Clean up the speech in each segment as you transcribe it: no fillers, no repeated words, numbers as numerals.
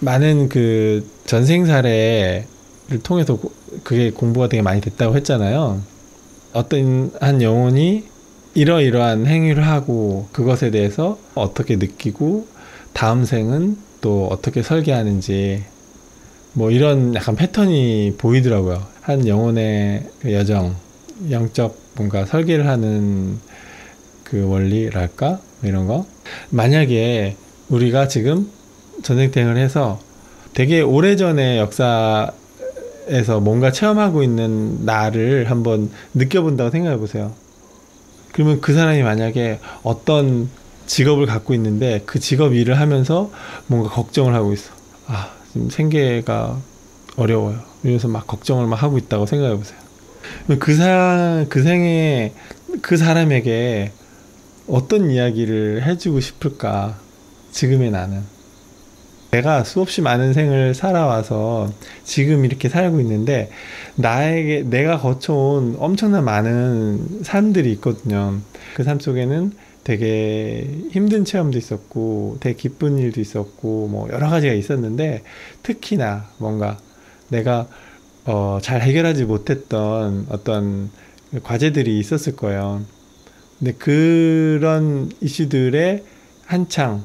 많은 그 전생 사례를 통해서 그게 공부가 되게 많이 됐다고 했잖아요. 어떤 한 영혼이 이러이러한 행위를 하고 그것에 대해서 어떻게 느끼고 다음 생은 또 어떻게 설계하는지 뭐 이런 약간 패턴이 보이더라고요. 한 영혼의 그 여정, 영적 뭔가 설계를 하는 그 원리랄까? 뭐 이런 거. 만약에 우리가 지금 전생탱을 해서 되게 오래전의 역사에서 뭔가 체험하고 있는 나를 한번 느껴본다고 생각해 보세요. 그러면 그 사람이 만약에 어떤 직업을 갖고 있는데 그 직업 일을 하면서 뭔가 걱정을 하고 있어. 아, 지금 생계가 어려워요. 이러면서 막 걱정을 막 하고 있다고 생각해 보세요. 그 생에 그 사람에게 어떤 이야기를 해주고 싶을까? 지금의 나는. 내가 수없이 많은 생을 살아와서 지금 이렇게 살고 있는데 내가 거쳐온 엄청난 많은 삶들이 있거든요. 그 삶 속에는 되게 힘든 체험도 있었고 되게 기쁜 일도 있었고 뭐 여러 가지가 있었는데 특히나 뭔가 내가 잘 해결하지 못했던 어떤 과제들이 있었을 거예요. 근데 그런 이슈들에 한창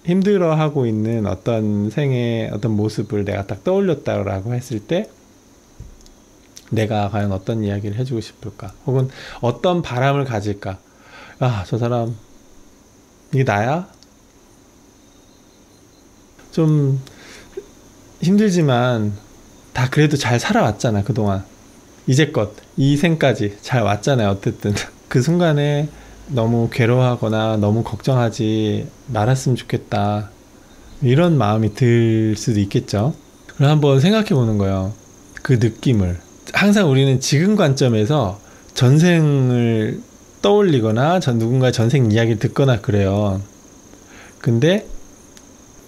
힘들어하고 있는 어떤 생의 어떤 모습을 내가 딱 떠올렸다라고 했을 때 내가 과연 어떤 이야기를 해주고 싶을까? 혹은 어떤 바람을 가질까? 아, 저 사람 이게 나야? 좀 힘들지만 다 그래도 잘 살아왔잖아, 그동안. 이제껏 이 생까지 잘 왔잖아요, 어쨌든. 그 순간에 너무 괴로워하거나 너무 걱정하지 말았으면 좋겠다, 이런 마음이 들 수도 있겠죠. 그럼 한번 생각해 보는 거예요. 그 느낌을. 항상 우리는 지금 관점에서 전생을 떠올리거나 누군가 전생 이야기를 듣거나 그래요. 근데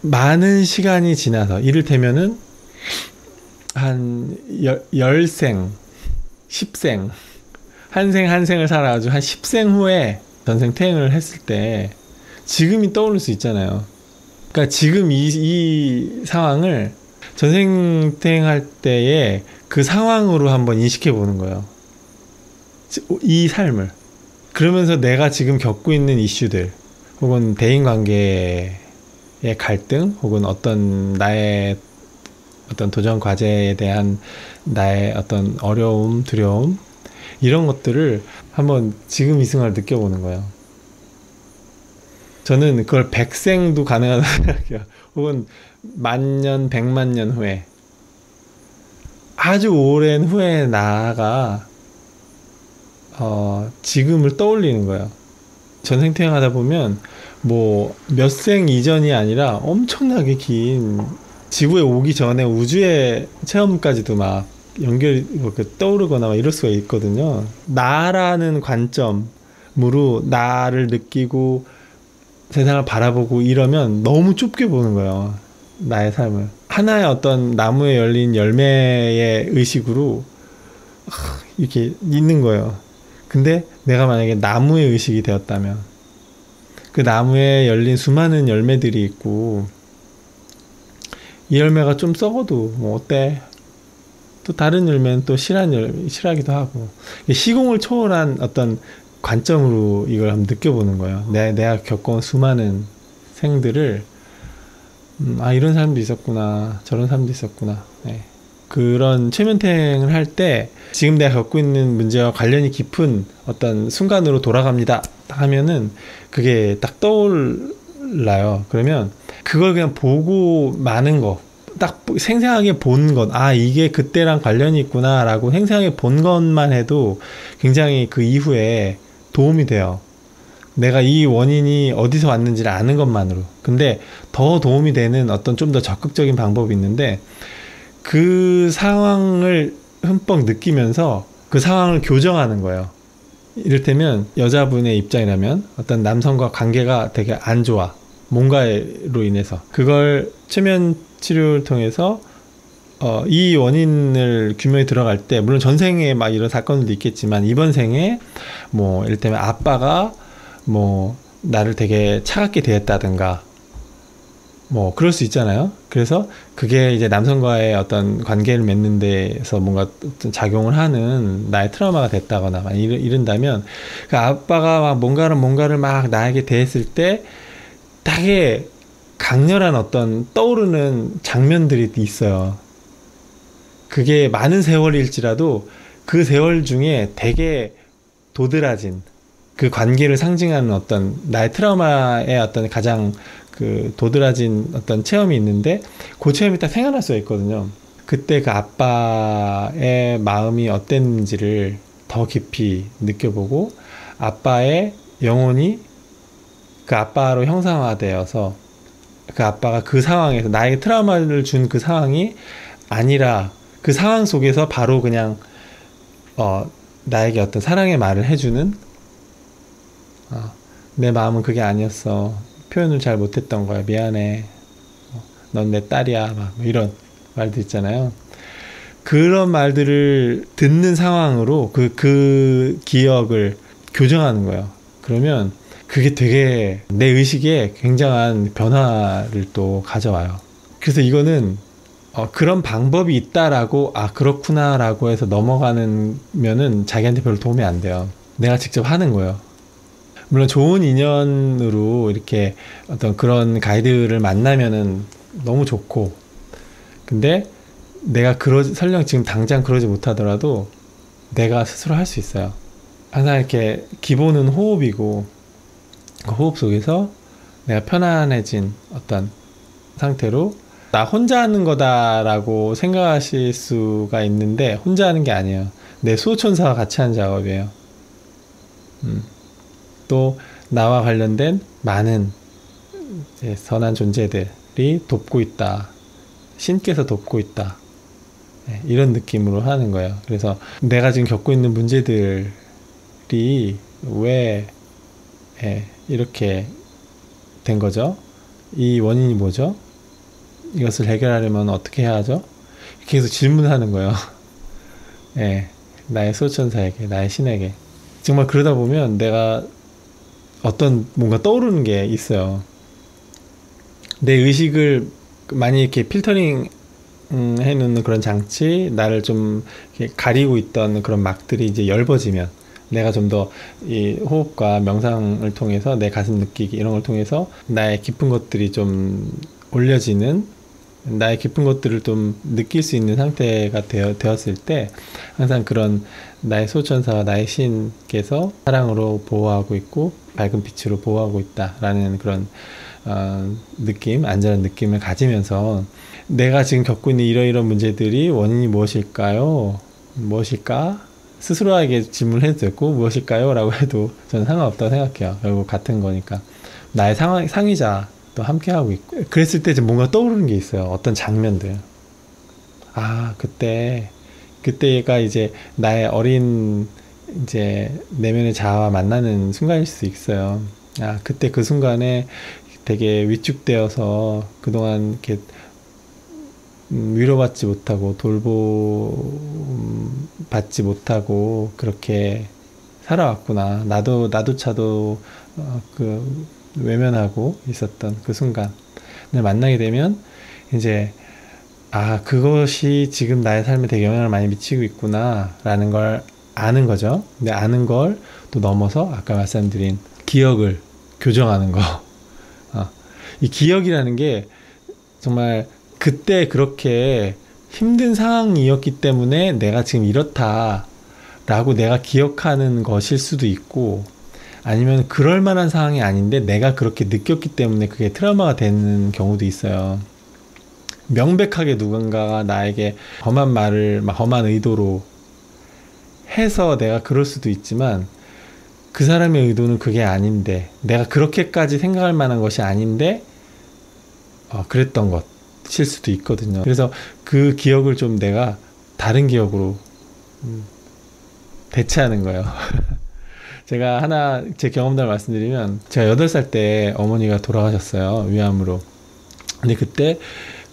많은 시간이 지나서 이를테면은 한 10생, 10생, 한 생 한 생을 살아가지고 한 10생 후에 전생탱을 했을 때 지금이 떠오를 수 있잖아요. 그러니까 지금 이 상황을 전생탱 할 때에 그 상황으로 한번 인식해 보는 거예요. 이 삶을. 그러면서 내가 지금 겪고 있는 이슈들 혹은 대인관계의 갈등 혹은 어떤 나의 어떤 도전 과제에 대한 나의 어떤 어려움, 두려움, 이런 것들을 한번 지금 이 순간을 느껴보는 거예요. 저는 그걸 백생도 가능하다고 생각해요. 혹은 만년, 백만년 후에, 아주 오랜 후에 나가 지금을 떠올리는 거예요. 전생태행 하다 보면 뭐 몇 생 이전이 아니라 엄청나게 긴 지구에 오기 전에 우주의 체험까지도 막 연결이 떠오르거나 막 이럴 수가 있거든요. 나라는 관점으로 나를 느끼고 세상을 바라보고 이러면 너무 좁게 보는 거예요. 나의 삶을. 하나의 어떤 나무에 열린 열매의 의식으로 이렇게 있는 거예요. 근데 내가 만약에 나무의 의식이 되었다면 그 나무에 열린 수많은 열매들이 있고 이 열매가 좀 썩어도 뭐 어때? 또 다른 열매는 또 실하기도 하고, 시공을 초월한 어떤 관점으로 이걸 한번 느껴보는 거예요. 내가 겪어온 수많은 생들을 이런 사람도 있었구나, 저런 사람도 있었구나. 네. 그런 최면탱을 할 때 지금 내가 겪고 있는 문제와 관련이 깊은 어떤 순간으로 돌아갑니다 하면은 그게 딱 떠올라요. 그러면 그걸 그냥 보고 마는 거, 딱 생생하게 본 것, 이게 그때랑 관련이 있구나 라고 생생하게 본 것만 해도 굉장히 그 이후에 도움이 돼요. 내가 이 원인이 어디서 왔는지를 아는 것만으로. 근데 더 도움이 되는 어떤 좀 더 적극적인 방법이 있는데, 그 상황을 흠뻑 느끼면서 그 상황을 교정하는 거예요. 이를테면 여자분의 입장이라면 어떤 남성과 관계가 되게 안 좋아, 뭔가로 인해서. 그걸 최면 치료를 통해서 이 원인을 규명에 들어갈 때, 물론 전생에 막 이런 사건들도 있겠지만 이번 생에 뭐 이를테면 아빠가 뭐 나를 되게 차갑게 대했다든가 뭐 그럴 수 있잖아요. 그래서 그게 이제 남성과의 어떤 관계를 맺는 데에서 뭔가 어떤 작용을 하는 나의 트라우마가 됐다거나 막 이른다면 그 아빠가 막 뭔가를 막 나에게 대했을 때 되게 강렬한 어떤 떠오르는 장면들이 있어요. 그게 많은 세월일지라도 그 세월 중에 되게 도드라진 그 관계를 상징하는 어떤 나의 트라우마의 어떤 가장 그 도드라진 어떤 체험이 있는데 그 체험이 딱 생각날 수가 있거든요. 그때 그 아빠의 마음이 어땠는지를 더 깊이 느껴보고 아빠의 영혼이 그 아빠로 형상화되어서 그 아빠가 그 상황에서 나에게 트라우마를 준 그 상황이 아니라 그 상황 속에서 바로 그냥 나에게 어떤 사랑의 말을 해주는 내 마음은 그게 아니었어. 표현을 잘 못했던 거야. 미안해. 넌 내 딸이야. 막 이런 말들 있잖아요. 그런 말들을 듣는 상황으로 그 기억을 교정하는 거예요. 그러면 그게 되게 내 의식에 굉장한 변화를 또 가져와요. 그래서 이거는 그런 방법이 있다라고 그렇구나라고 해서 넘어가면은 자기한테 별로 도움이 안 돼요. 내가 직접 하는 거예요. 물론 좋은 인연으로 이렇게 어떤 그런 가이드를 만나면은 너무 좋고, 근데 내가 설령 지금 당장 그러지 못하더라도 내가 스스로 할 수 있어요. 항상 이렇게 기본은 호흡이고 그 호흡 속에서 내가 편안해진 어떤 상태로 나 혼자 하는 거다라고 생각하실 수가 있는데 혼자 하는 게 아니에요. 내 수호천사와 같이 하는 작업이에요. 또 나와 관련된 많은 선한 존재들이 돕고 있다. 신께서 돕고 있다. 이런 느낌으로 하는 거예요. 그래서 내가 지금 겪고 있는 문제들이 왜 이렇게 된 거죠? 이 원인이 뭐죠? 이것을 해결하려면 어떻게 해야 하죠? 계속 질문하는 거예요. 나의 수호천사에게, 나의 신에게. 정말 그러다 보면 내가 어떤 뭔가 떠오르는 게 있어요. 내 의식을 많이 이렇게 필터링 해놓는 그런 장치, 나를 좀 이렇게 가리고 있던 그런 막들이 이제 엷어지면 내가 좀 더 이 호흡과 명상을 통해서 내 가슴 느끼기 이런 걸 통해서 나의 깊은 것들이 좀 올려지는, 나의 깊은 것들을 좀 느낄 수 있는 상태가 되었을 때 항상 그런 나의 소천사와 나의 신께서 사랑으로 보호하고 있고 밝은 빛으로 보호하고 있다라는 그런 느낌, 안전한 느낌을 가지면서 내가 지금 겪고 있는 이러이러한 문제들이 원인이 무엇일까요? 무엇일까? 스스로에게 질문을 해도 되고 무엇일까요? 라고 해도 저는 상관없다고 생각해요. 결국 같은 거니까. 나의 상의자 또 함께하고 있고. 그랬을 때 뭔가 떠오르는 게 있어요. 어떤 장면들. 그때가 이제 나의 어린 이제 내면의 자아와 만나는 순간일 수 있어요. 그때 그 순간에 되게 위축되어서 그동안 이렇게 위로받지 못하고 돌보받지 못하고 그렇게 살아왔구나. 나도 외면하고 있었던 그 순간을 만나게 되면 이제 그것이 지금 나의 삶에 되게 영향을 많이 미치고 있구나 라는 걸 아는 거죠. 근데 아는 걸 또 넘어서 아까 말씀드린 기억을 교정하는 거. 이 기억이라는 게 정말 그때 그렇게 힘든 상황이었기 때문에 내가 지금 이렇다라고 내가 기억하는 것일 수도 있고, 아니면 그럴 만한 상황이 아닌데 내가 그렇게 느꼈기 때문에 그게 트라우마가 되는 경우도 있어요. 명백하게 누군가가 나에게 험한 말을 험한 의도로 해서 내가 그럴 수도 있지만 그 사람의 의도는 그게 아닌데 내가 그렇게까지 생각할 만한 것이 아닌데 그랬던 것일 수도 있거든요. 그래서 그 기억을 좀 내가 다른 기억으로 대체하는 거예요. 제가 하나 제 경험담을 말씀드리면, 제가 8살 때 어머니가 돌아가셨어요. 위암으로. 근데 그때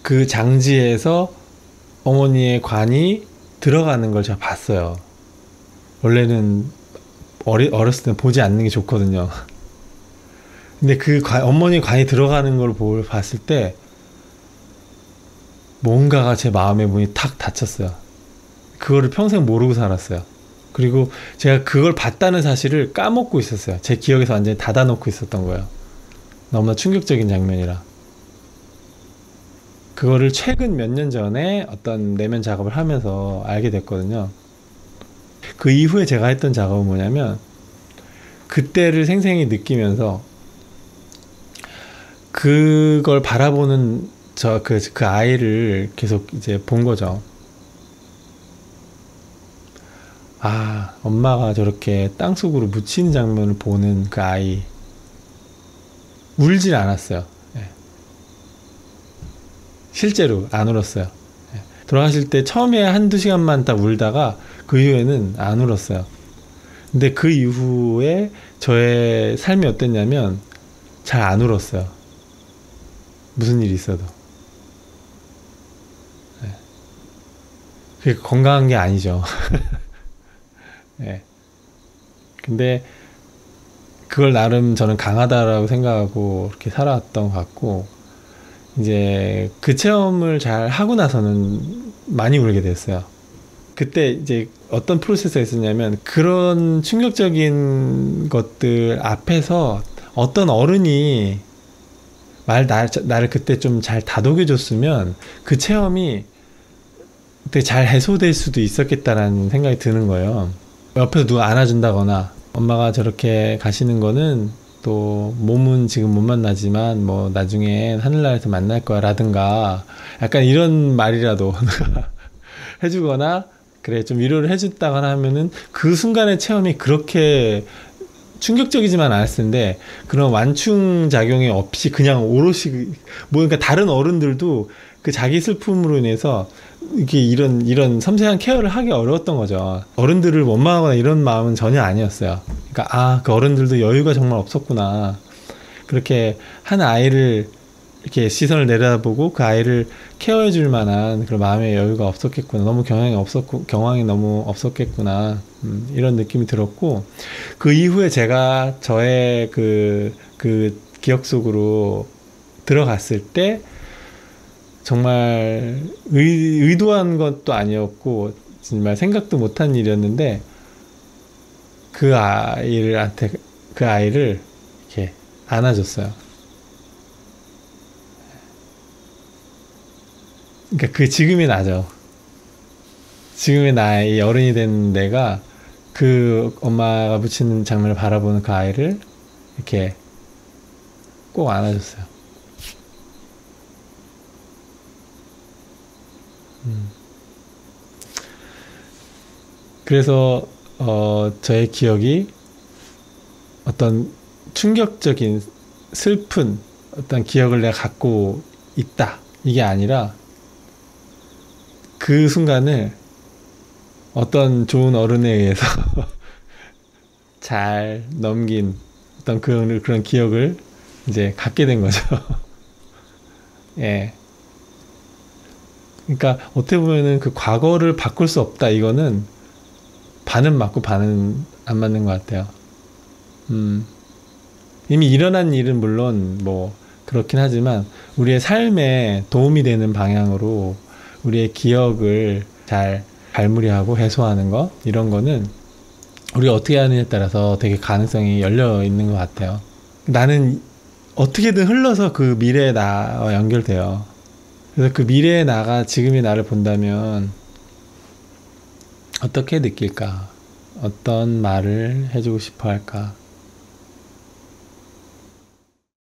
그 장지에서 어머니의 관이 들어가는 걸 제가 봤어요. 원래는 어렸을 때 보지 않는 게 좋거든요. 근데 어머니 관이 들어가는 걸 봤을 때 뭔가가 제 마음의 문이 탁 닫혔어요. 그거를 평생 모르고 살았어요. 그리고 제가 그걸 봤다는 사실을 까먹고 있었어요. 제 기억에서 완전히 닫아놓고 있었던 거예요. 너무나 충격적인 장면이라. 그거를 최근 몇 년 전에 어떤 내면 작업을 하면서 알게 됐거든요. 그 이후에 제가 했던 작업은 뭐냐면, 그때를 생생히 느끼면서 그걸 바라보는 그 아이를 계속 이제 본 거죠. 아, 엄마가 저렇게 땅속으로 묻히는 장면을 보는 그 아이. 울질 않았어요. 예. 실제로 안 울었어요. 예. 돌아가실 때 처음에 한두 시간만 딱 울다가 그 이후에는 안 울었어요. 근데 그 이후에 저의 삶이 어땠냐면 잘 안 울었어요. 무슨 일이 있어도. 예. 그게 건강한 게 아니죠. 예. 근데 그걸 나름 저는 강하다라고 생각하고 이렇게 살아왔던 것 같고, 이제 그 체험을 잘 하고 나서는 많이 울게 됐어요. 그때 이제 어떤 프로세스가 있었냐면, 그런 충격적인 것들 앞에서 어떤 어른이 나를 그때 좀 잘 다독여줬으면 그 체험이 되게 잘 해소될 수도 있었겠다라는 생각이 드는 거예요. 옆에서 누가 안아준다거나, 엄마가 저렇게 가시는 거는 또 몸은 지금 못 만나지만 뭐 나중에 하늘나라에서 만날 거야 라든가, 약간 이런 말이라도 해주거나, 그래 좀 위로를 해줬다거나 하면은 그 순간의 체험이 그렇게 충격적이지만 않았을 텐데, 그런 완충 작용이 없이 그냥 오롯이 그러니까 다른 어른들도 그 자기 슬픔으로 인해서 이게 이런 섬세한 케어를 하기 어려웠던 거죠. 어른들을 원망하거나 이런 마음은 전혀 아니었어요. 그러니까 그 어른들도 여유가 정말 없었구나. 그렇게 한 아이를 이렇게 시선을 내려다보고 그 아이를 케어해 줄 만한 그런 마음의 여유가 없었겠구나. 너무 경황이 너무 없었겠구나. 이런 느낌이 들었고, 그 이후에 제가 저의 그 기억 속으로 들어갔을 때 정말 의도한 것도 아니었고 정말 생각도 못한 일이었는데, 그 아이를 이렇게 안아줬어요. 그러니까 그 지금의 나죠. 지금의 나의 어른이 된 내가 그 엄마가 묻히는 장면을 바라보는 그 아이를 이렇게 꼭 안아줬어요. 그래서 저의 기억이 어떤 충격적인 슬픈 어떤 기억을 내가 갖고 있다, 이게 아니라 그 순간을 어떤 좋은 어른에 의해서 잘 넘긴 어떤 그런 기억을 이제 갖게 된 거죠. 예. 그러니까 어떻게 보면은 그 과거를 바꿀 수 없다, 이거는 반은 맞고 반은 안 맞는 것 같아요. 이미 일어난 일은 물론 뭐 그렇긴 하지만, 우리의 삶에 도움이 되는 방향으로 우리의 기억을 잘 발무리하고 해소하는 거, 이런 거는 우리가 어떻게 하느냐에 따라서 되게 가능성이 열려 있는 것 같아요. 나는 어떻게든 흘러서 그 미래의 나와 연결돼요. 그래서 그 미래의 나가 지금의 나를 본다면 어떻게 느낄까? 어떤 말을 해주고 싶어 할까?